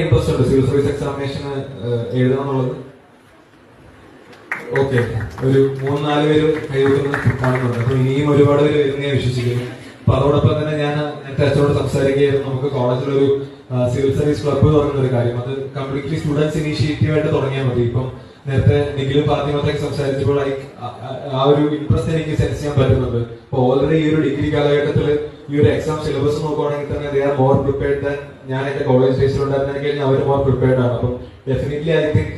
Interest ഉണ്ട് civil service എക്സാമിനേഷന് എഴുതണം എന്നുള്ളത്? ഓക്കെ, ഒരു 3-4 പേര് കൈവയ്ക്കുന്ന കാണുന്നുണ്ട്. അപ്പൊ ഇനിയും ഒരുപാട് പേര് വരുന്നേ വിശ്വസിക്കുന്നു. അപ്പൊ അതോടൊപ്പം തന്നെ ഞാൻ എന്റെ അച്ഛനോട് സംസാരിക്കുകയായിരുന്നു. നമുക്ക് കോളേജിലൊരു സിവിൽ സർവീസ് ക്ലബ്ബ് തുടങ്ങുന്ന ഒരു കാര്യം, അത് കംപ്ലീറ്റ്ലി സ്റ്റുഡൻസ് ഇനീഷ്യേറ്റീവ് ആയിട്ട് തുടങ്ങിയാൽ മതി. ഇപ്പം നേരത്തെ നിഖിലും ഫാത്തിമത്തൊക്കെ സംസാരിച്ചപ്പോൾ ആ ഒരു ഇൻട്രസ്റ്റ് എനിക്ക് സെൻസ് ചെയ്യാൻ പറ്റുന്നുണ്ട്. അപ്പൊ ഓൾറെഡി ഈ ഒരു ഡിഗ്രി കാലഘട്ടത്തിൽ ഈ ഒരു എക്സാം സിലബസ് നോക്കുവാണെങ്കിൽ തന്നെ they are more prepared than ഞാൻ എന്റെ കോളേജ് ഡേയ്സിലുണ്ടായിരുന്നെങ്കിൽ അവർ മോർ പ്രിപ്പയർഡ് ആണ്. അപ്പം ഡെഫിനറ്റ്ലി ഐ തിങ്ക്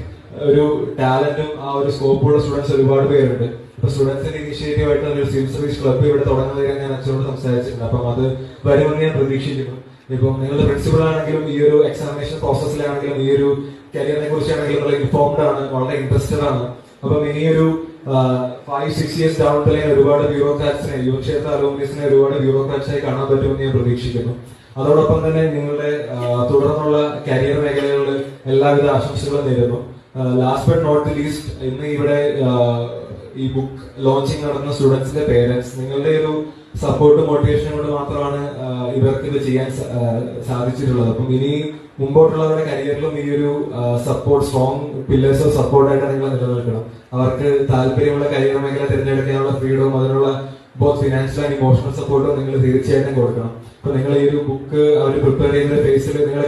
ഒരു ടാലന്റും ആ ഒരു സ്കോപ്പുള്ള സ്റ്റുഡൻസ് ഒരുപാട് പേരുണ്ട്. അപ്പൊ സ്റ്റുഡൻസിന്റെ ഇനീഷ്യേറ്റീവ് ആയിട്ട് ഒരു സിവിൽ സർവീസ് ക്ലബ്ബ് ഇവിടെ തുടങ്ങുന്നതിന് ഞാൻ അച്ഛനോട് സംസാരിച്ചിട്ടുണ്ട്. അപ്പം അത് വരുമെന്ന് ഞാൻ പ്രതീക്ഷിക്കുന്നു. ഇപ്പം നിങ്ങളുടെ പ്രിൻസിപ്പൾ ആണെങ്കിലും ഈ ഒരു എക്സാമിനേഷൻ പ്രോസസ്സിലാണെങ്കിലും ഈ ഒരു കരിയറിനെ കുറിച്ചാണെങ്കിലും വളരെ ഇൻഫോംഡ് ആണ്, വളരെ ഇൻട്രസ്റ്റഡ് ആണ്. അപ്പം ഇനിയൊരു 5-6 ഇയേഴ്സ് ഡൗൺ ദ ലൈൻ ഒരുപാട് ബ്യൂറോക്രാറ്റ്സിനെ, യുവക്ഷേത്ര അലൂമിനീസിനെ ഒരുപാട് ബ്യൂറോക്രാറ്റ്സായി കാണാൻ പറ്റുമെന്ന് ഞാൻ പ്രതീക്ഷിക്കുന്നു. അതോടൊപ്പം തന്നെ നിങ്ങളുടെ തുടർന്നുള്ള കരിയർ മേഖലകളിൽ എല്ലാവിധ ആശംസകളും നേരുന്നു. Last but not the least, ഇന്ന് ഇവിടെ ഈ ബുക്ക് ലോഞ്ചിങ് നടന്ന സ്റ്റുഡൻസിന്റെ പേരൻസ്, നിങ്ങളുടെ ഒരു സപ്പോർട്ട് മോട്ടിവേഷൻ കൊണ്ട് മാത്രമാണ് ഇവർക്ക് ഇത് ചെയ്യാൻ സാധിച്ചിട്ടുള്ളത്. അപ്പം ഇനി മുമ്പോട്ടുള്ളവരുടെ കരിയറിലും ഈ ഒരു സപ്പോർട്ട്, സ്ട്രോങ് പില്ലേഴ്സ് ഓഫ് സപ്പോർട്ടായിട്ട് നിങ്ങൾ നിലനിൽക്കണം. അവർക്ക് താല്പര്യമുള്ള കരിയർ മേഖല തിരഞ്ഞെടുക്കാനുള്ള ഫ്രീഡവും അതിനുള്ള ബോത്ത് ഫിനാൻഷ്യൽ ആൻഡ് ഇമോഷണൽ സപ്പോർട്ടും നിങ്ങൾ തീർച്ചയായിട്ടും കൊടുക്കണം. അപ്പൊ നിങ്ങൾ ഈ ഒരു ബുക്ക് അവർ പ്രിപ്പയർ ചെയ്യുന്ന ഫേസിൽ നിങ്ങൾ